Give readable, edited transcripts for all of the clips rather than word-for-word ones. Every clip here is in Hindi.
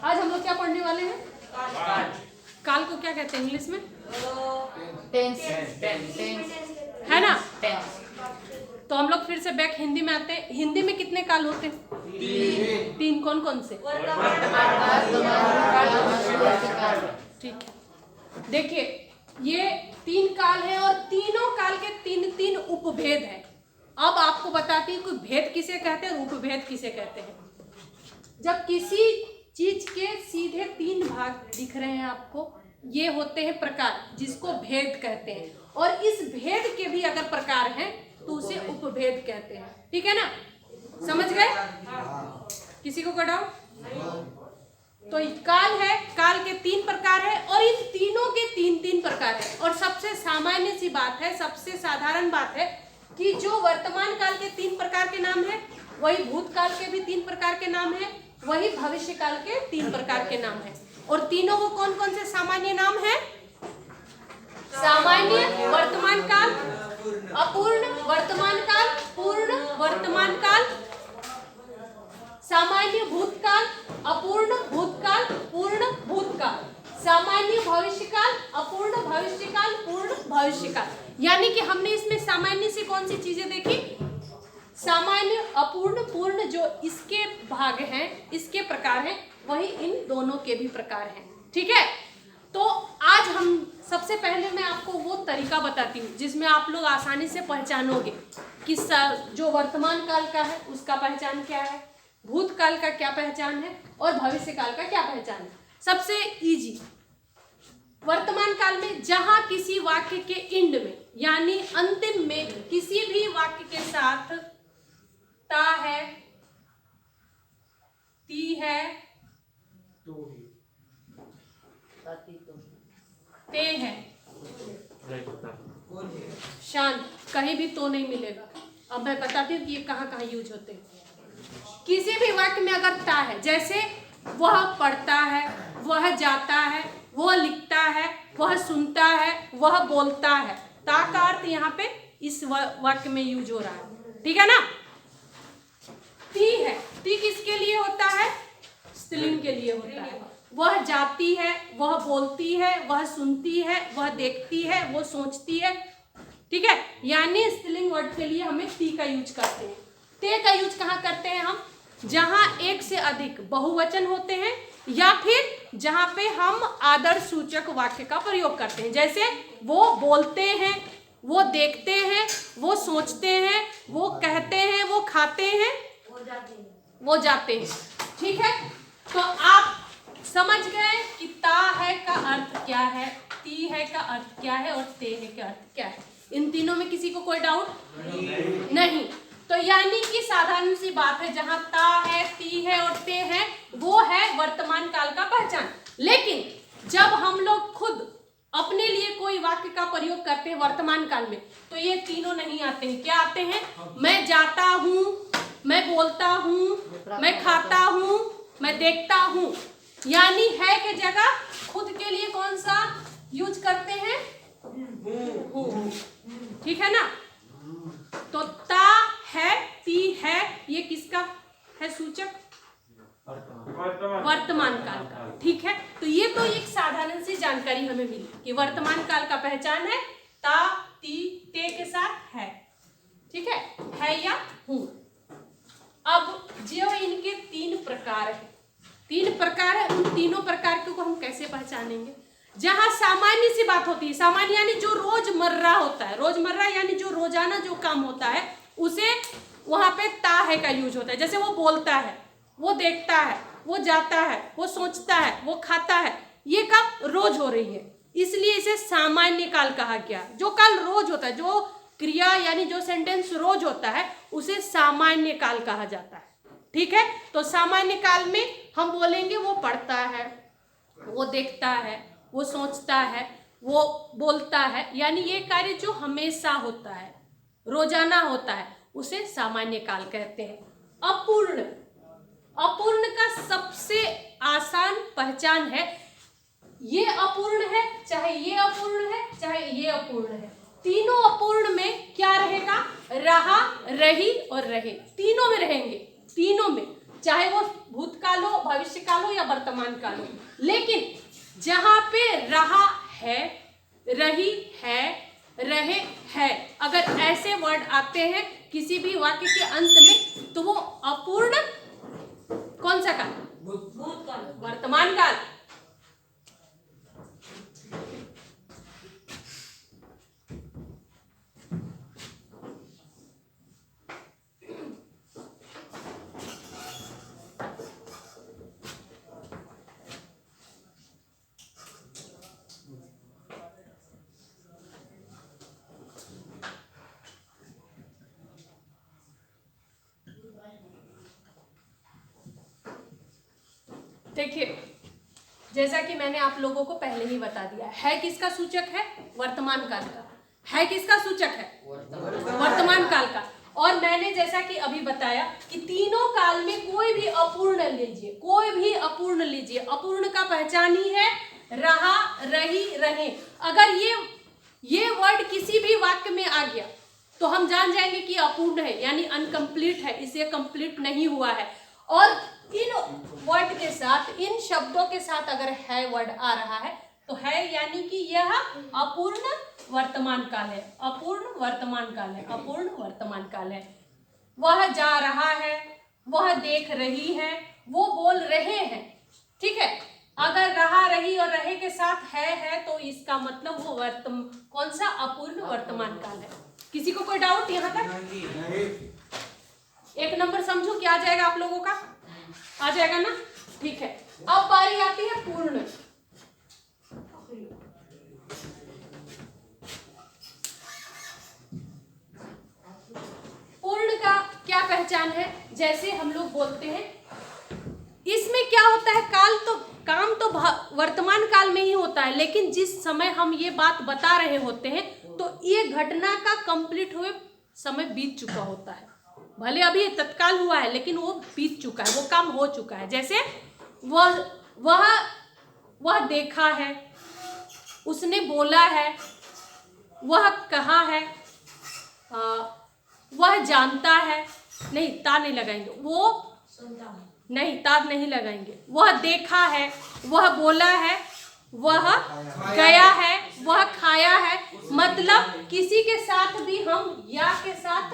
आज हम लोग क्या पढ़ने वाले हैं? काल को क्या कहते हैं इंग्लिश में? टेंस है ना? टेंस। तो हम लोग फिर से बैक हिंदी में आते हैं। हिंदी में कितने काल होते हैं? तीन। कौन कौन से? ठीक है, देखिए ये तीन काल है और तीनों काल के तीन तीन उपभेद है। अब आपको बताती हूँ कि भेद किसे कहते हैं और उपभेद किसे कहते हैं। जब किसी चीज के सीधे तीन भाग दिख रहे हैं आपको, ये होते हैं प्रकार, जिसको भेद कहते हैं। और इस भेद के भी अगर प्रकार हैं तो उसे उपभेद कहते हैं। ठीक है ना? समझ गए? किसी को कोई डाउट? तो काल है, काल के तीन प्रकार है और इन तीनों के तीन तीन प्रकार है। और सबसे सामान्य सी बात है, सबसे साधारण बात है कि जो वर्तमान काल के तीन प्रकार के नाम है, वही भूतकाल के भी तीन प्रकार के नाम है, वही भविष्य काल के तीन प्रकार के नाम है। और तीनों को कौन कौन से सामान्य नाम है? सामान्य वर्तमान काल, अपूर्ण वर्तमान काल, पूर्ण वर्तमान काल, सामान्य भूतकाल, अपूर्ण भूतकाल, पूर्ण भूतकाल, सामान्य भविष्यकाल, अपूर्ण भविष्यकाल, पूर्ण भविष्यकाल। यानी कि हमने इसमें सामान्य से कौन सी चीजें देखी? सामान्य, अपूर्ण, पूर्ण जो इसके भाग हैं, इसके प्रकार हैं, वही इन दोनों के भी प्रकार हैं। ठीक है? तो आज हम सबसे पहले मैं आपको वो तरीका बताती हूँ जिसमें आप लोग आसानी से पहचानोगे कि जो वर्तमान काल का है उसका पहचान क्या है, भूतकाल का क्या पहचान है और भविष्य काल का क्या पहचान है। सबसे इजी, वर्तमान काल में जहां किसी वाक्य के एंड में यानी अंतिम में किसी भी वाक्य के साथ ता है, ती है, ते है, शांत, कहीं भी तो नहीं मिलेगा। अब मैं बताती हूँ कि ये कहाँ कहाँ यूज होते हैं। किसी भी वाक्य में अगर ता है, जैसे वह पढ़ता है, वह जाता है, वह लिखता है, वह सुनता है, वह बोलता है, ता का अर्थ यहाँ पे इस वाक्य में यूज हो रहा है। ठीक है ना? ती है, ती किसके लिए होता है? स्त्रीलिंग के लिए होता है। वह जाती है, वह बोलती है, वह सुनती है, वह देखती है, वह सोचती है। ठीक है? यानी स्त्रीलिंग वर्ड के लिए हमें ती का यूज करते हैं। ते का यूज कहाँ करते हैं हम? जहां एक से अधिक बहुवचन होते हैं या फिर जहां पे हम आदर सूचक वाक्य का प्रयोग करते हैं। जैसे वो बोलते हैं, वो देखते हैं, वो सोचते हैं, वो कहते हैं, वो खाते हैं, वो जाते हैं। ठीक है? तो आप समझ गए कि ता है का अर्थ क्या है, ती है का अर्थ क्या है और ते है का अर्थ क्या है। इन तीनों में किसी को कोई डाउट नहीं। तो यानी कि साधारण सी बात है, जहां ता है, ती है और ते है, वो है वर्तमान काल का पहचान। लेकिन जब हम लोग खुद अपने लिए कोई वाक्य का प्रयोग करते हैं वर्तमान काल में, तो ये तीनों नहीं आते हैं। क्या आते हैं? मैं जाता हूँ, मैं बोलता हूँ, मैं खाता हूँ, मैं देखता हूँ। यानी है के जगह खुद के लिए कौन सा यूज करते हैं? हूँ। ठीक है ना? तो ता है, ती है, ये किसका है सूचक? वर्तमान काल का। ठीक है? तो ये तो एक साधारण सी जानकारी हमें मिली कि वर्तमान काल का पहचान है ता, ती, ते के साथ है। ठीक है या हूँ। अब जो इनके तीन प्रकार है, तीन प्रकार है, उन तीनों प्रकार को हम कैसे पहचानेंगे? जहां सामान्य सी बात होती है, सामान्य यानी जो रोजमर्रा होता है, रोजमर्रा यानी जो रोजाना जो काम होता है, उसे वहां पे ता है का यूज होता है। जैसे वो बोलता है, वो देखता है, वो जाता है, वो सोचता है, वो खाता है, ये काम रोज हो रही है, इसलिए इसे सामान्य काल कहा गया। जो काल रोज होता है, जो क्रिया यानी जो सेंटेंस रोज होता है, उसे सामान्य काल कहा जाता है। ठीक है? तो सामान्य काल में हम बोलेंगे वो पढ़ता है, वो देखता है, वो सोचता है, वो बोलता है, यानी ये कार्य जो हमेशा होता है, रोजाना होता है, उसे सामान्य काल कहते हैं। अपूर्ण, अपूर्ण का सबसे आसान पहचान है, ये अपूर्ण है, चाहे ये अपूर्ण है, चाहे ये अपूर्ण है, तीनों अपूर्ण में क्या रहेगा? रहा, रही और रहे, तीनों में रहेंगे। तीनों में चाहे वो भूतकाल हो, भविष्यकाल हो या वर्तमान काल हो। लेकिन जहां पे रहा है, रही है, रहे है, अगर ऐसे वर्ड आते हैं किसी भी वाक्य के अंत में तो वो अपूर्ण कौन सा काल? भूतकाल। वर्तमान काल। देखिए, जैसा कि मैंने आप लोगों को पहले ही बता दिया है किसका सूचक है? वर्तमान काल का। है किसका सूचक है? वर्तमान काल का। और मैंने जैसा कि अभी बताया कि तीनों काल में कोई भी अपूर्ण लीजिए, कोई भी अपूर्ण लीजिए, अपूर्ण का पहचान ही है रहा, रही, रहे। अगर ये वर्ड किसी भी वाक्य में आ गया तो हम जान जाएंगे कि अपूर्ण है, यानी अनकंप्लीट है, इसे कंप्लीट नहीं हुआ है। और इन वर्ड के साथ, इन शब्दों के साथ अगर है वर्ड आ रहा है तो है यानी कि यह अपूर्ण वर्तमान काल है, अपूर्ण वर्तमान काल है, अपूर्ण वर्तमान काल है। वह जा रहा है, वह देख रही है, वो बोल रहे हैं, ठीक है। अगर रहा, रही और रहे के साथ है तो इसका मतलब वो कौन सा? अपूर्ण वर्तमान काल है। किसी को कोई डाउट यहाँ तक? एक नंबर समझो क्या आ जाएगा आप लोगों का? आ जाएगा ना? ठीक है। अब बारी आती है पूर्ण। पूर्ण का क्या पहचान है? जैसे हम लोग बोलते हैं, इसमें क्या होता है? काम तो वर्तमान काल में ही होता है, लेकिन जिस समय हम ये बात बता रहे होते हैं तो ये घटना का कंप्लीट हुए समय बीत चुका होता है। भले अभी तत्काल हुआ है लेकिन वो बीत चुका है, वो काम हो चुका है। जैसे वह देखा है, उसने बोला है, वह कहा है, वह जानता है, नहीं तार नहीं लगाएंगे, वो नहीं तार नहीं लगाएंगे। वह देखा है, वह बोला है, वह गया है, वह खाया है। मतलब किसी के साथ भी हम या के साथ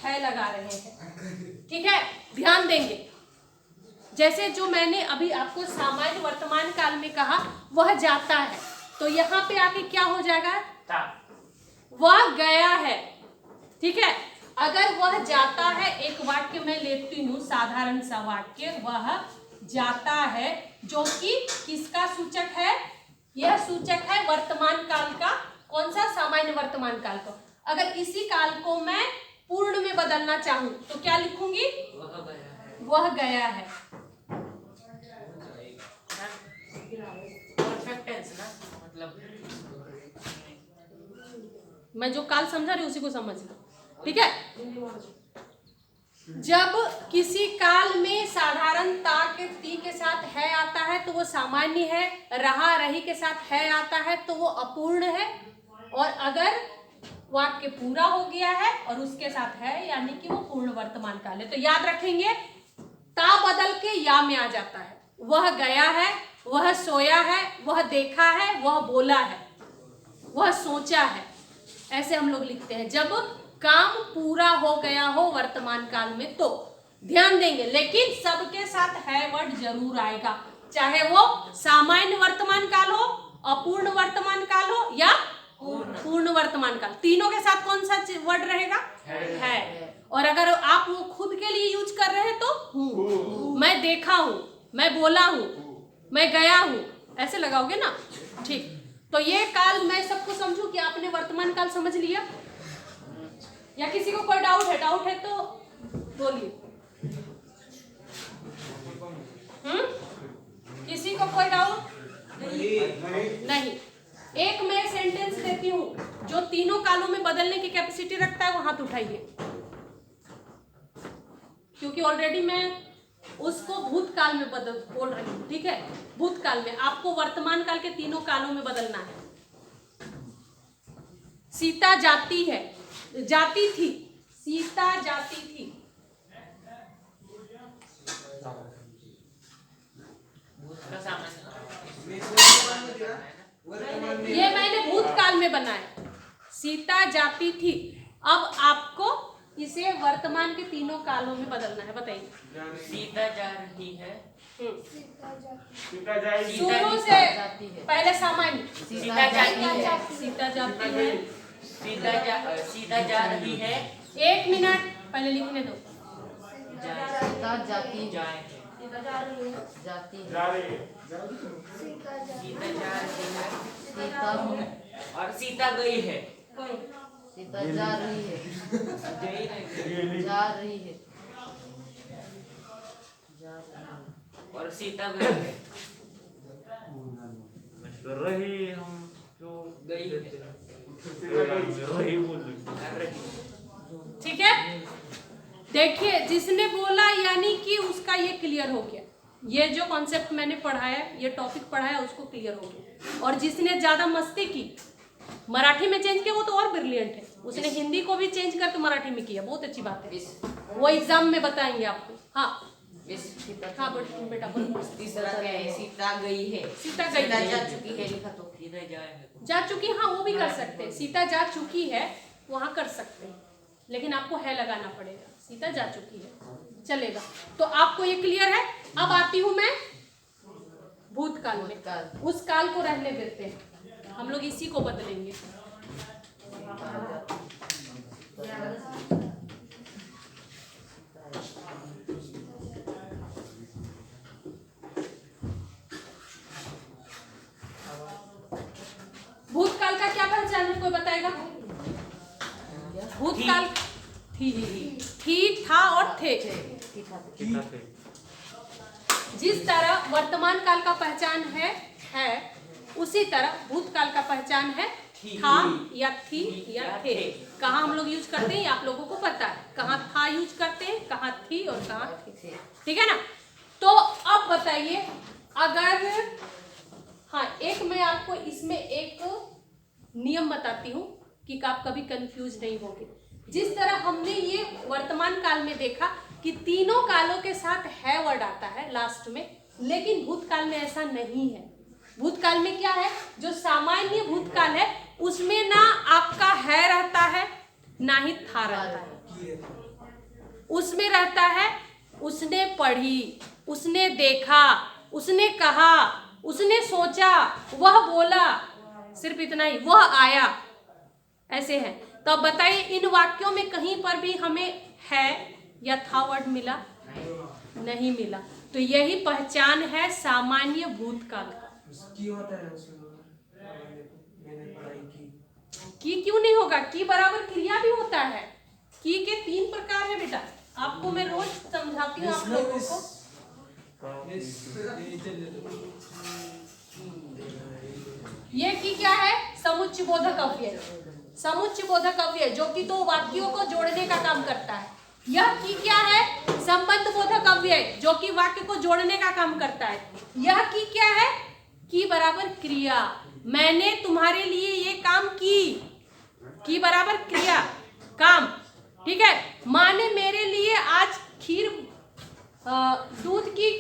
है लगा रहे हैं, ठीक है। ध्यान देंगे। जैसे जो मैंने अभी आपको सामान्य वर्तमान काल में कहा, वह जाता है, तो यहाँ पे आके क्या हो जाएगा? वह गया है, ठीक है। अगर वह जाता है, एक वाक्य मैं लेती हूँ, साधारण सा वाक्य, वह जाता है, जो कि किसका सूचक है? यह सूचक है वर्तमान काल का। कौन सा? सामान्य वर्तमान काल का। अगर इसी काल को मैं पूर्ण में बदलना चाहूं तो क्या लिखूंगी? वह गया है। परफेक्ट टेंस ना, मतलब मैं जो काल समझा रही उसी को समझ लो, ठीक है। जब किसी काल में साधारणता के ती के साथ है आता है तो वो सामान्य है, रहा, रही के साथ है आता है तो वो अपूर्ण है, और अगर वाक्य पूरा हो गया है और उसके साथ है यानी कि वो पूर्ण वर्तमान काल है। तो याद रखेंगे, ता बदल के या में आ जाता है। वह गया है, वह सोया है, वह देखा है, वह बोला है, वह सोचा है, ऐसे हम लोग लिखते हैं जब काम पूरा हो गया हो वर्तमान काल में। तो ध्यान देंगे, लेकिन सबके साथ है वर्ड जरूर आएगा, चाहे वो सामान्य वर्तमान काल हो, अपूर्ण वर्तमान काल हो या पूर्ण वर्तमान काल। तीनों के साथ कौन सा वर्ड रहेगा? है। और अगर आप वो खुद के लिए यूज कर रहे हैं तो हूं, मैं देखा हूं, मैं बोला हूं, मैं गया हूं, ऐसे लगाओगे ना, ठीक। तो ये काल मैं सबको समझू कि आपने वर्तमान काल समझ लिया, या किसी को कोई डाउट है? डाउट है तो बोलिए। किसी को कोई डाउट? नहीं। एक मैं सेंटेंस देती हूं जो तीनों कालों में बदलने की कैपेसिटी रखता है, वो हाथ उठाइए, क्योंकि ऑलरेडी मैं उसको भूतकाल में बोल रही हूँ, ठीक है। भूतकाल में आपको वर्तमान काल के तीनों कालों में बदलना है। सीता जाती है, जाती थी, सीता जाती थी, ये मैंने भूतकाल में बनाया, सीता जाती थी। अब आपको इसे वर्तमान के तीनों कालों में बदलना है। बताइए। सीता जा रही है, शुरू से पहले सामान्य। सीता जाती है, सीता जाती है, सीता जा रही है, 1 मिनट पहले लिखने दो। सीता जाती जाए, जाती सीता जा रही है, सीता और सीता गई है, सीता जा रही है, जा रही है, और सीता गई है, रही हम जो गई है, रही बोल ठीक है, देखिए जिसने बोला यानी कि उसका ये क्लियर हो गया। ये जो कॉन्सेप्ट मैंने पढ़ाया, ये टॉपिक पढ़ाया, उसको क्लियर हो गया। और जिसने ज्यादा मस्ती की, मराठी में चेंज किया, वो तो और ब्रिलियंट है। उसने हिंदी को भी चेंज करके मराठी में किया, बहुत अच्छी बात है। वो एग्जाम में बताएंगे आपको। हाँ हाँ बेटा बोलो। तीसरा क्या है? सीता गई है, सीता गई है। जा चुकी है लिखा तो सीता जाए है, जा चुकी, हाँ वो भी कर सकते हैं। सीता जा चुकी है वहां कर सकते हैं, लेकिन आपको है लगाना पड़ेगा। सीता जा चुकी है चलेगा। तो आपको ये क्लियर है। अब आती हूं मैं भूतकाल में। उस काल को रहने देते हैं, हम लोग इसी को बदलेंगे। भूतकाल का क्या पहचान है, कोई बताएगा? भूतकाल थी, था और थे। जिस तरह वर्तमान काल का पहचान है उसी तरह भूतकाल का पहचान है था या थी या थे। कहाँ हम लोग यूज करते हैं आप लोगों को पता है। कहाँ था यूज करते हैं, कहाँ थी और कहाँ थे। ठीक है ना। तो अब बताइए, अगर हाँ एक मैं आपको इसमें एक नियम बताती हूँ कि आप कभी कंफ्यूज नहीं होंगे। जिस तरह हमने ये वर्तमान काल में देखा कि तीनों कालों के साथ है वर्ड आता है लास्ट में, लेकिन भूतकाल में ऐसा नहीं है। भूतकाल में क्या है, जो सामान्य भूतकाल है उसमें ना आपका है रहता है ना ही था रहता है। उसमें रहता है उसने पढ़ी, उसने देखा, उसने कहा, उसने सोचा, वह बोला, सिर्फ इतना ही, वह आया, ऐसे है। तो अब बताइए इन वाक्यों में कहीं पर भी हमें है या था वर्ड मिला? नहीं मिला। तो यही पहचान है सामान्य भूतकाल का। की होता है उसमें, मैंने पढ़ाई की क्यों नहीं होगा? की बराबर क्रिया भी होता है। की के 3 प्रकार है बेटा, आपको मैं रोज समझाती हूँ आप लोगों को। ये की क्या है? समुच्चय बोधक अव्यय। समुच्चय बोधक अव्यय जो कि 2 वाक्यों को जोड़ने का काम करता है। यह की क्या है? संबंध बोधक अव्यय जो कि वाक्य को जोड़ने का काम करता है। यह की क्या है? की बराबर क्रिया, मैंने तुम्हारे लिए ये काम की बराबर क्रिया काम। ठीक है। माँ ने मेरे लिए आज खीर दूध की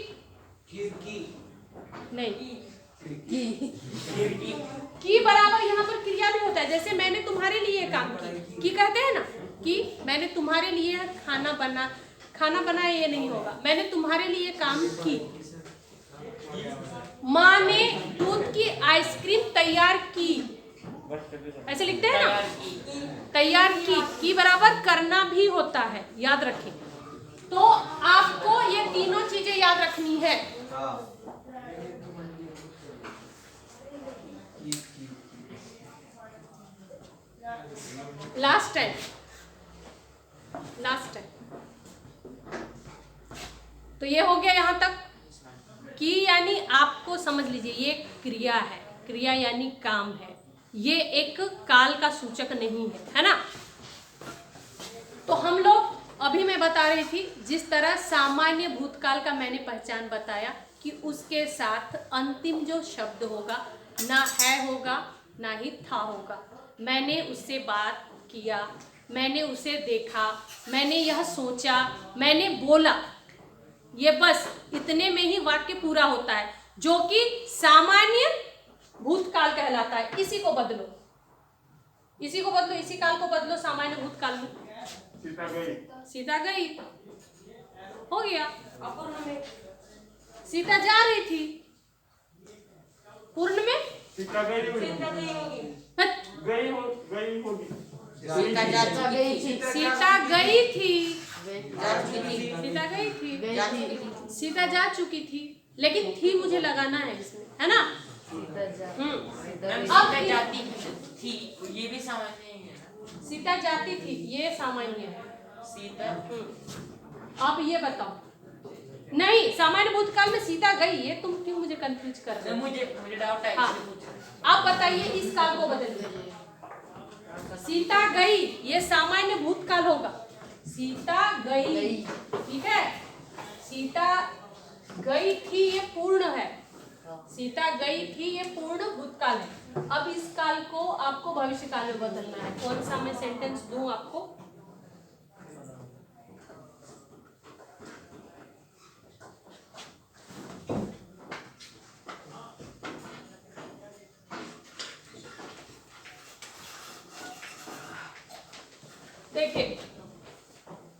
नहीं की बराबर यहाँ पर क्रिया भी होता है। जैसे मैंने तुम्हारे लिए काम की कहते हैं ना, कि मैंने तुम्हारे लिए खाना बनाया, ये नहीं होगा। मैंने तुम्हारे लिए काम की। माँ ने दूध की आइसक्रीम तैयार की, ऐसे लिखते हैं ना, तैयार की बराबर करना भी होता है, याद रखें। तो आपको ये तीनों चीजें याद रखनी है। लास्ट टाइम तो ये हो गया यहां तक। कि यानी आपको समझ लीजिए ये क्रिया है, क्रिया यानी काम है, ये एक काल का सूचक नहीं है, है ना। तो हम लोग अभी मैं बता रही थी जिस तरह सामान्य भूतकाल का मैंने पहचान बताया कि उसके साथ अंतिम जो शब्द होगा ना है होगा ना ही था होगा। मैंने उससे बात किया, मैंने उसे देखा, मैंने यह सोचा, मैंने बोला, ये बस इतने में ही वाक्य पूरा होता है। जो कि सामान्य भूतकाल कहलाता है। इसी को बदलो, इसी को बदलो, इसी काल को बदलो सामान्य भूतकाल में। सीता गई। सीता गई हो गया। अपूर्ण में सीता जा रही थी, पूर्ण में सीता गई होगी। हट, गई होगी। सीता जा चुकी थी। सीता गई थी, जा चुकी थी। सीता गई थी, जा चुकी थी। सीता जा चुकी थी, लेकिन थी मुझे लगाना है इसमें, है ना। सीता जा सीता मैम, गई। सीता जाती थी, ये भी सामान्य ही है ना। सीता जाती थी, ये सामान्य है। सीता आप ये बताओ, नहीं सामान्य भूतकाल में सीता गई, ये तुम क्यों मुझे कंफ्यूज कर रहे हो। मुझे डाउट है, हाँ। इसलिए पूछ रहा हूँ। आप बताइए इस काल को बदलिए। सीता गई ये सामान्य भूतकाल होगा। सीता गई, ठीक है। सीता गई थी ये पूर्ण है। सीता गई थी ये पूर्ण भूतकाल है। अब इस काल को आपको भविष्य काल में बदलना है। कौन सा मैं सेंटेंस दूं आपको? देखिए,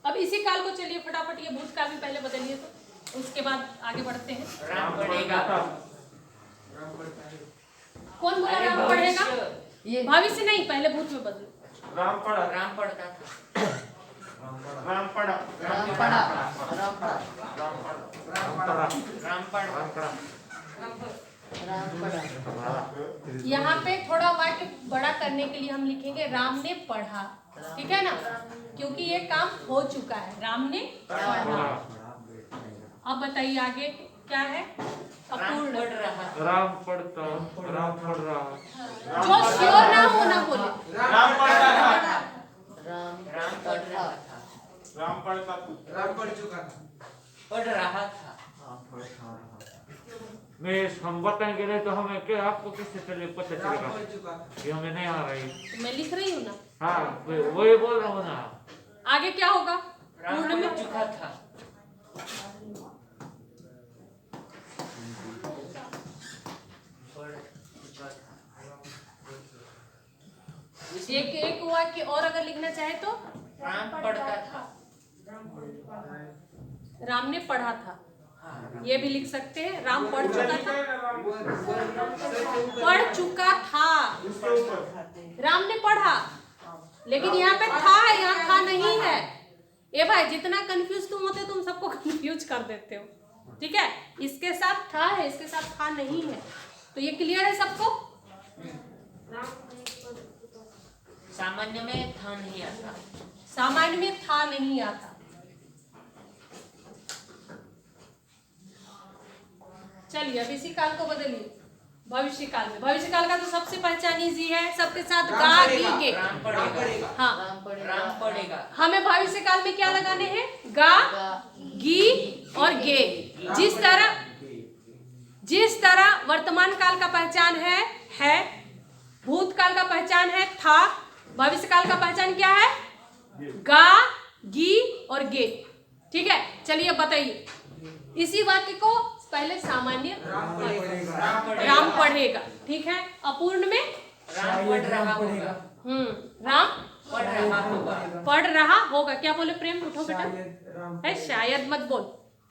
अब इसी काल को चलिए फटाफट ये भूतकाल में पहले बदलिए, तो उसके बाद आगे बढ़ते हैं। राम पढ़ेगा। कौन बोला अरे राम पढ़ेगा? भविष्य। ये भविष्य नहीं, पहले भूत में बदलो। राम पढ़ा। राम पढ़ता था। राम पढ़ा। राम पढ़ा राम पढ़ा राम पढ़ा। राम पढ़ा। यहाँ पे थोड़ा वाक्य बड़ा करने के लिए हम लिखेंगे राम ने पढ़ा, ठीक है ना, क्योंकि ये काम हो चुका है। राम ने पढ़ा। अब बताइए आगे क्या है? राम अपूर्ण। पढ़ रहा। राम पढ़ता। राम पढ़ रहा। जो श्योर ना हो ना बोले। राम पढ़ता था। राम राम पढ़ रहा था। राम पढ़ता था। राम पढ़ चुका था। पढ़ रहा था। नहीं, हम बताएंगे नहीं तो हमें क्या, आपको किससे चले पता राम चलेगा पढ़ चुका था। कि हमें नहीं आ रही। मैं लिख रही हूँ ना, हाँ, वही बोल रहा हूँ ना। आगे क्या होगा? राम पूर्ण में पढ़ चुका था। पढ़ चुका था। एक वाक्य और अगर लिखना चाहे तो राम पढ़ता था। राम ने पढ़ा था, हाँ। ये भी लिख सकते हैं। राम पढ़ चुका था, ऊपर पढ़ चुका था। उसके ऊपर राम ने पढ़ा, लेकिन यहाँ पे था है, यहाँ था नहीं है। ये भाई जितना कंफ्यूज तुम होते हो, तुम सबको कंफ्यूज कर देते हो, ठीक है। इसके साथ था है, इसके साथ था नहीं है, तो ये क्लियर है सबको? सामान्य में था नहीं आता। सामान्य में था नहीं आता। चलिए अब इसी काल को बदलिए भविष्य काल में। भविष्य काल का तो सबसे पहचान इजी है, सबके साथ राम गा पढ़ेगा। गी गे। राम पढ़ेगा। हाँ, राम पढ़ेगा राम पढ़ेगा। हमें भविष्य काल में क्या लगाने हैं? गा, गी और गे। जिस तरह वर्तमान काल का पहचान है, भूतकाल का पहचान है था, भविष्य काल का पहचान क्या है? गा, गी और गे, ठीक है। चलिए बताइए इसी वाक्य को पहले सामान्य राम पढ़ेगा, ठीक है। अपूर्ण में राम पढ़ रहा होगा। राम पढ़ रहा होगा। पढ़ रहा होगा। क्या बोले प्रेम? उठो बेटा। शायद राम है शायद मत बोल,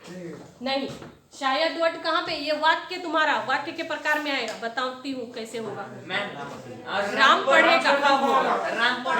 पढ़ेगा। नहीं शायद वर्ड कहाँ पे? ये वाक्य तुम्हारा वाक्य के प्रकार में आएगा, बताती हूँ कैसे होगा। मैम, और राम पढ़ेगा। राम पढ़